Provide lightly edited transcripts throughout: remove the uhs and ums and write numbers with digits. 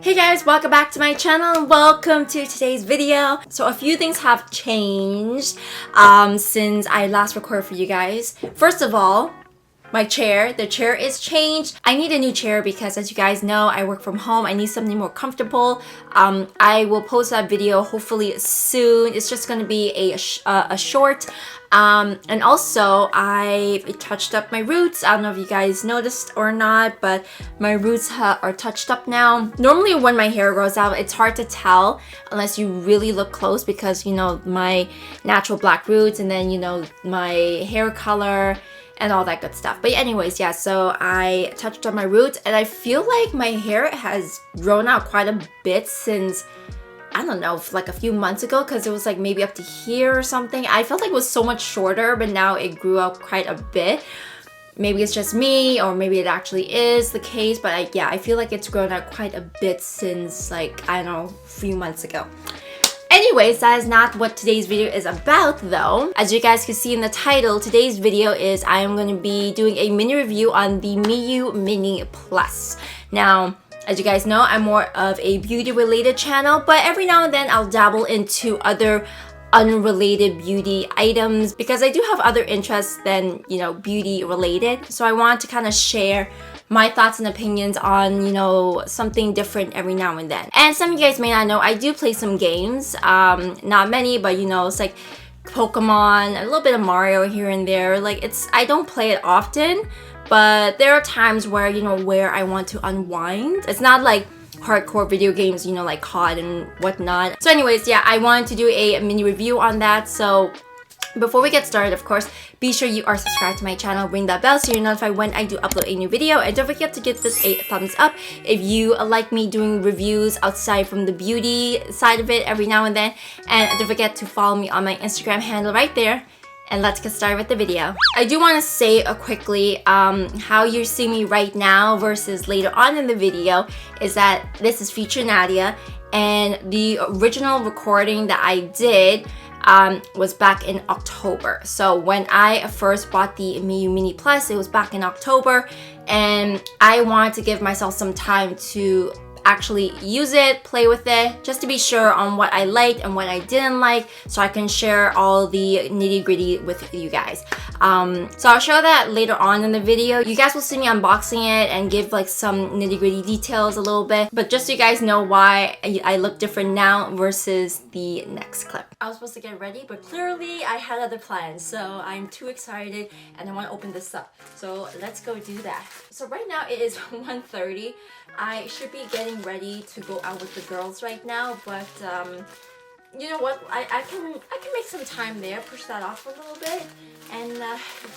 Hey guys, welcome back to my channel and welcome to today's video. So a few things have changed since I last recorded for you guys. First of all, the chair is changed. I need a new chair because as you guys know, I work from home. I need something more comfortable. I will post that video hopefully soon. It's just going to be a short. And also I touched up my roots. I don't know if you guys noticed or not, but my roots are touched up now. Normally when my hair grows out, it's hard to tell unless you really look close because you know my natural black roots and then you know my hair color and all that good stuff. But anyways, yeah, so I touched up my roots and I feel like my hair has grown out quite a bit since, I don't know, like a few months ago, because it was like maybe up to here or something. I felt like it was so much shorter, but now it grew out quite a bit. Maybe it's just me, or maybe it actually is the case, but I feel like it's grown out quite a bit since like, I don't know, a few months ago. Anyways, that is not what today's video is about though. As you guys can see in the title, today's video is I am going to be doing a mini review on the Miyoo Mini Plus. Now, as you guys know, I'm more of a beauty related channel, but every now and then I'll dabble into other unrelated beauty items because I do have other interests than, you know, beauty related. So I want to kind of share my thoughts and opinions on, you know, something different every now and then. And some of you guys may not know, I do play some games. Not many, but you know, it's like Pokemon, a little bit of Mario here and there. Like I don't play it often, but there are times where, you know, where I want to unwind. It's not like hardcore video games, you know, like COD and whatnot. So anyways, yeah, I wanted to do a mini review on that. So before we get started, of course, be sure you are subscribed to my channel, ring that bell so you're notified when I do upload a new video, and don't forget to give this a thumbs up if you like me doing reviews outside from the beauty side of it every now and then, and don't forget to follow me on my Instagram handle right there. And let's get started with the video. I do want to say quickly how you're seeing me right now versus later on in the video is that this is feature Nadia, and the original recording that I did was back in October. So when I first bought the Miyoo Mini Plus, it was back in October, and I wanted to give myself some time to actually use it, play with it, just to be sure on what I liked and what I didn't like, so I can share all the nitty-gritty with you guys. So I'll show that later on in the video. You guys will see me unboxing it and give like some nitty-gritty details a little bit, but just so you guys know why I look different now versus the next clip. I was supposed to get ready, but clearly I had other plans, so I'm too excited and I want to open this up. So let's go do that. So right now it is 1:30. I should be getting ready to go out with the girls right now, but you know what? I can make some time there, push that off a little bit, and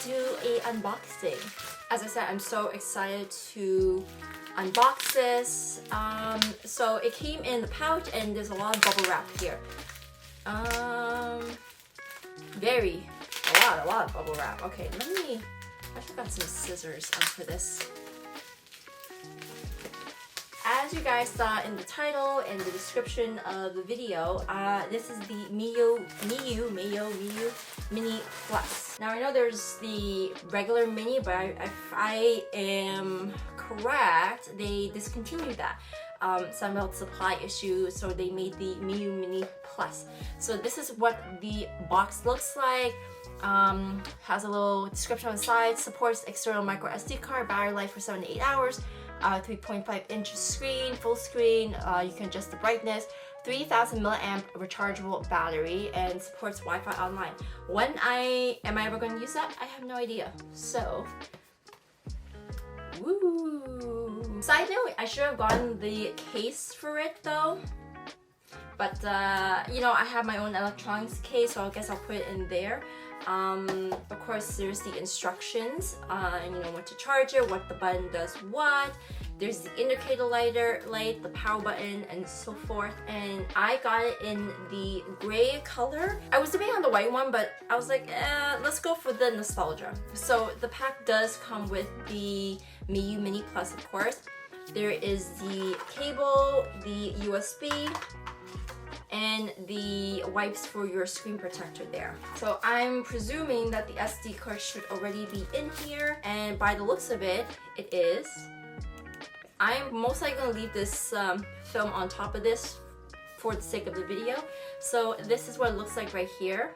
do a unboxing. As I said, I'm so excited to unbox this. So it came in the pouch, and there's a lot of bubble wrap here. A lot of bubble wrap. Okay, I forgot some scissors for this. As you guys saw in the title and the description of the video, this is the Miyoo Mini Plus. Now I know there's the regular mini, but if I am correct, they discontinued that. Some about supply issues, so they made the Miyoo Mini Plus. So this is what the box looks like. Has a little description on the side, supports external micro SD card, battery life for 7 to 8 hours. 3.5-inch screen, full screen, you can adjust the brightness, 3000 milliamp rechargeable battery, and supports Wi-Fi online. Am I ever going to use that? I have no idea. So, woo! Side note, I should have gotten the case for it though. But, you know, I have my own electronics case, so I guess I'll put it in there. Of course, there's the instructions, you know, when to charge it, what the button does what. There's the indicator light, the power button, and so forth. And I got it in the gray color. I was debating on the white one, but I was like, let's go for the nostalgia. So the pack does come with the Miyoo Mini Plus, of course. There is the cable, the USB, and the wipes for your screen protector there. So I'm presuming that the SD card should already be in here, and by the looks of it, it is. I'm most likely gonna leave this film on top of this for the sake of the video. So this is what it looks like right here.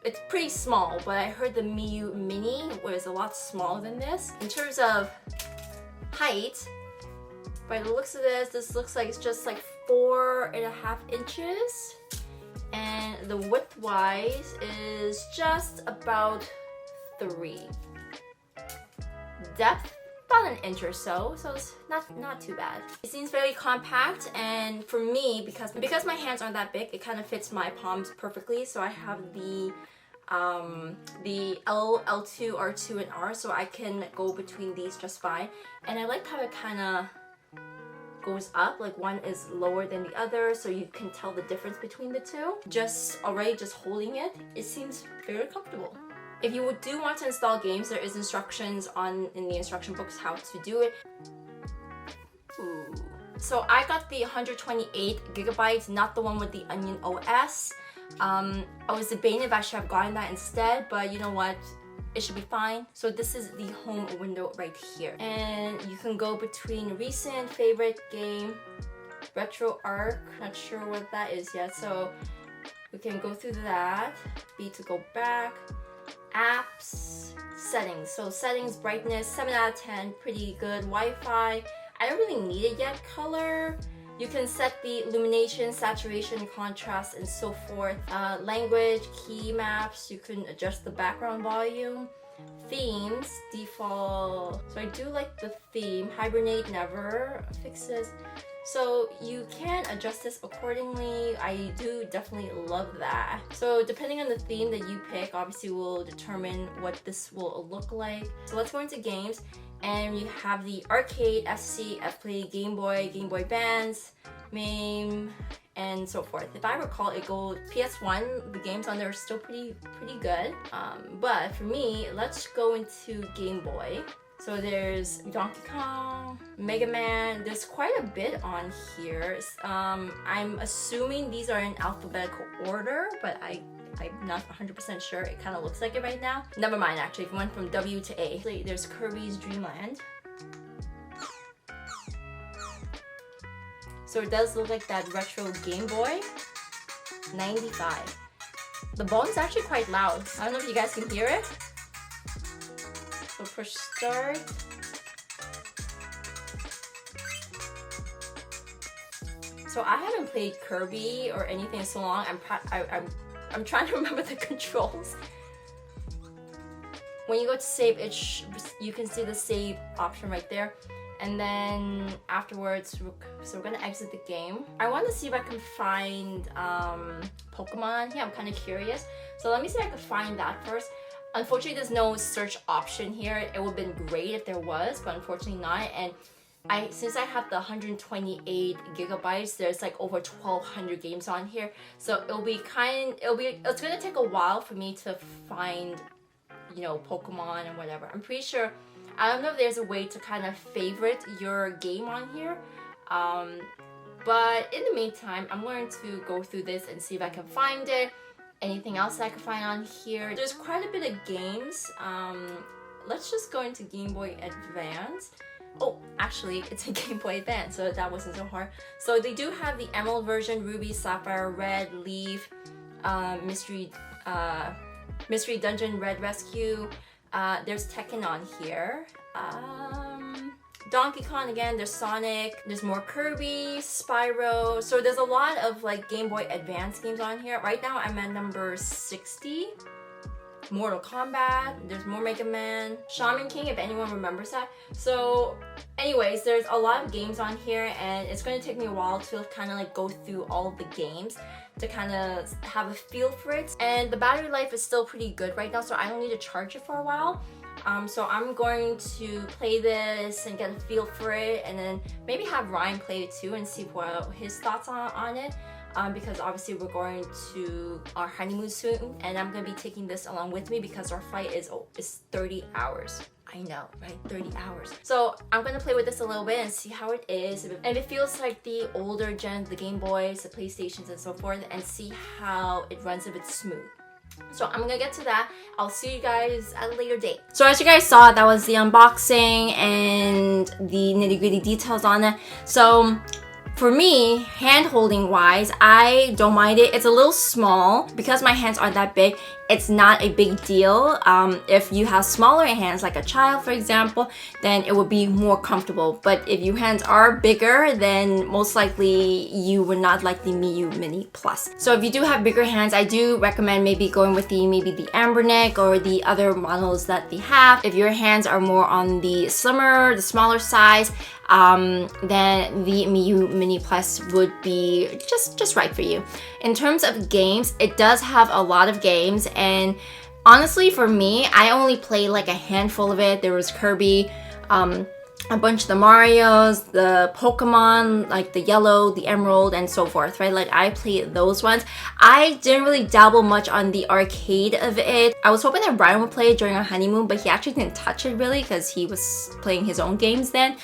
It's pretty small, but I heard the Miyoo Mini was a lot smaller than this. In terms of height, by the looks of this looks like it's just like 4.5 inches. And the width-wise is just about 3. Depth, about an inch or so, so it's not too bad. It seems very compact, and for me, because my hands aren't that big, it kind of fits my palms perfectly. So I have the L, L2, R2, and R, so I can go between these just fine. And I like how it kind of goes up, like one is lower than the other, so you can tell the difference between the two. Just holding it, it seems very comfortable. If you do want to install games, there is instructions in the instruction books how to do it. Ooh. So I got the 128GB, not the one with the Onion OS. I was debating if I should have gotten that instead, but you know what? It should be fine. So this is the home window right here. And you can go between recent, favorite, game, retro arc. Not sure what that is yet. So we can go through that. B to go back. Apps, settings. So settings, brightness, 7 out of 10, pretty good. Wi-Fi, I don't really need it yet. Color, you can set the illumination, saturation, contrast, and so forth. Language, key maps, you can adjust the background volume. Themes, default. So I do like the theme. Hibernate, never. Fixes. So you can adjust this accordingly. I do definitely love that. So depending on the theme that you pick, obviously will determine what this will look like. So let's go into games. And you have the arcade, FC, FPlay, Game Boy Advance, MAME, and so forth. If I recall, it goes PS1. The games on there are still pretty good. But for me, let's go into Game Boy. So there's Donkey Kong, Mega Man. There's quite a bit on here. I'm assuming these are in alphabetical order, but I'm not 100% sure. It kind of looks like it right now. Never mind, actually. It went from W to A. There's Kirby's Dream Land. So it does look like that retro Game Boy. 95. The volume's actually quite loud. I don't know if you guys can hear it. So push start. So I haven't played Kirby or anything in so long. I'm trying to remember the controls. When you go to save, you can see the save option right there. And then afterwards, so we're gonna exit the game. I want to see if I can find Pokemon here. I'm kind of curious. So let me see if I can find that first. Unfortunately, there's no search option here. It would have been great if there was, but unfortunately not. And since I have the 128GB, there's like over 1,200 games on here. So it's gonna take a while for me to find, you know, Pokemon and whatever. I'm pretty sure, I don't know if there's a way to kind of favorite your game on here. But in the meantime, I'm going to go through this and see if I can find it. Anything else I can find on here. There's quite a bit of games. Let's just go into Game Boy Advance. Oh, actually, it's a Game Boy Advance, so that wasn't so hard. So they do have the Emerald version, Ruby, Sapphire, Red, Leaf, Mystery Dungeon, Red Rescue. There's Tekken on here. Donkey Kong again, there's Sonic, there's more Kirby, Spyro. So there's a lot of like Game Boy Advance games on here. Right now I'm at number 60. Mortal Kombat, there's more Mega Man, Shaman King, if anyone remembers that. So anyways, there's a lot of games on here, and it's going to take me a while to kind of like go through all of the games to kind of have a feel for it. And the battery life is still pretty good right now, so I don't need to charge it for a while. So I'm going to play this and get a feel for it, and then maybe have Ryan play it too and see what his thoughts on it. Because obviously we're going to our honeymoon soon, and I'm going to be taking this along with me because our flight is 30 hours. I know, right? 30 hours. So I'm going to play with this a little bit and see how it is. And if it feels like the older gen, the Game Boys, the PlayStations, and so forth, and see how it runs if it's smooth. So I'm gonna get to that. I'll see you guys at a later date. So as you guys saw, that was the unboxing and the nitty-gritty details on it. So for me, hand holding wise, I don't mind it. It's a little small. Because my hands aren't that big, it's not a big deal. If you have smaller hands, like a child for example, then it would be more comfortable. But if your hands are bigger, then most likely you would not like the Miyoo Mini Plus. So if you do have bigger hands, I do recommend maybe going with maybe the Amber Neck or the other models that they have. If your hands are more on the slimmer, the smaller size, then the Miyoo Mini Plus would be just right for you. In terms of games, it does have a lot of games, and honestly for me, I only played like a handful of it. There was Kirby, a bunch of the Marios, the Pokemon, like the Yellow, the Emerald, and so forth, right? Like I played those ones. I didn't really dabble much on the arcade of it. I was hoping that Brian would play it during our honeymoon, but he actually didn't touch it really because he was playing his own games then.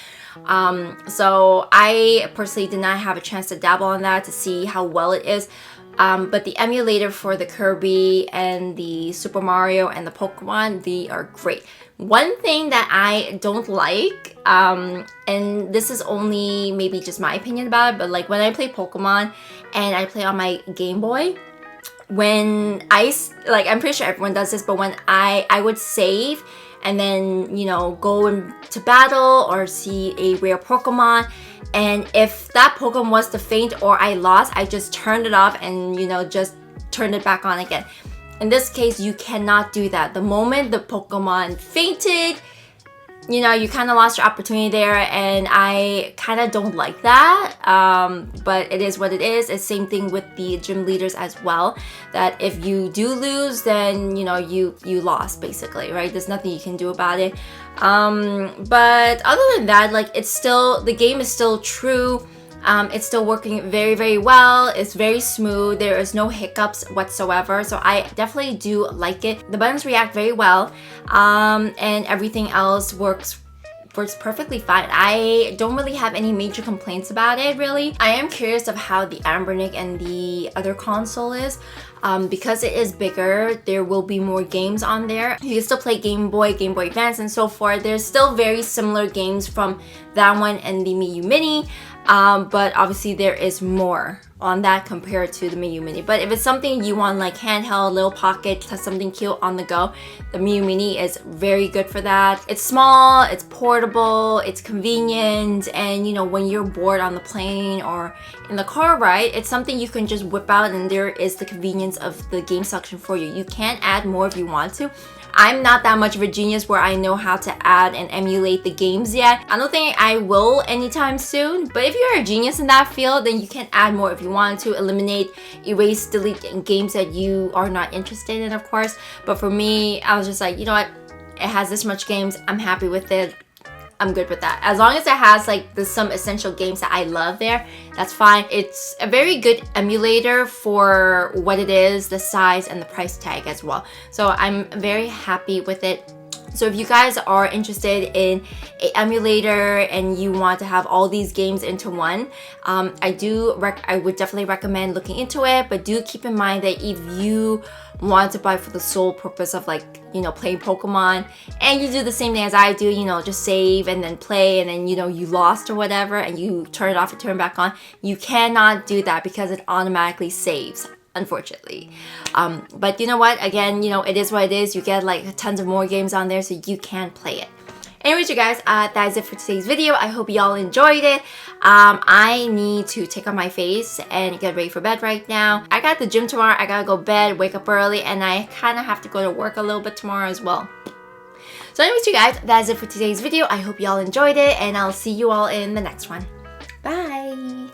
So I personally did not have a chance to dabble on that to see how well it is. But the emulator for the Kirby and the Super Mario and the Pokemon, they are great. One thing that I don't like, and this is only maybe just my opinion about it, but like when I play Pokemon and I play on my Game Boy, when I'm pretty sure everyone does this, but when I would save and then, you know, go into battle or see a rare Pokemon, and if that Pokemon was to faint or I lost, I just turned it off and, you know, just turned it back on again. In this case, you cannot do that. The moment the Pokemon fainted, you know, you kind of lost your opportunity there, and I kind of don't like that. But it is what it is. It's same thing with the gym leaders as well, that if you do lose, then, you know, you lost basically, right? There's nothing you can do about it. But other than that, like, it's still, the game is still true. It's still working very, very well. It's very smooth. There is no hiccups whatsoever. So I definitely do like it. The buttons react very well, and everything else works perfectly fine. I don't really have any major complaints about it, really. I am curious of how the Amber Neck and the other console is. Because it is bigger, there will be more games on there. You can still play Game Boy, Game Boy Advance, and so forth. There's still very similar games from that one and the Miyoo Mini. But obviously there is more on that compared to the Miyoo Mini. But if it's something you want, like handheld, little pocket, has something cute on the go, the Miyoo Mini is very good for that. It's small, it's portable, it's convenient, and you know, when you're bored on the plane or in the car ride, it's something you can just whip out, and there is the convenience of the game section for you. You can add more if you want to. I'm not that much of a genius where I know how to add and emulate the games yet. I don't think I will anytime soon, but if you're a genius in that field, then you can add more if you want to, eliminate, erase, delete games that you are not interested in, of course. But for me, I was just like, you know what, it has this much games, I'm happy with it. I'm good with that. As long as it has like some essential games that I love there, that's fine. It's a very good emulator for what it is, the size and the price tag as well. So I'm very happy with it. So if you guys are interested in an emulator and you want to have all these games into one, I would definitely recommend looking into it. But do keep in mind that if you want to buy for the sole purpose of, like, you know, playing Pokemon, and you do the same thing as I do, you know, just save and then play, and then, you know, you lost or whatever and you turn it off and turn it back on, you cannot do that because it automatically saves, unfortunately. But you know what, again, you know, it is what it is. You get like tons of more games on there, so you can play it. Anyways, you guys, that is it for today's video. I hope y'all enjoyed it. I need to take off my face and get ready for bed right now. I got the gym tomorrow. I gotta go to bed, wake up early, and I kind of have to go to work a little bit tomorrow as well. So anyways, you guys, that is it for today's video. I hope y'all enjoyed it, and I'll see you all in the next one. Bye!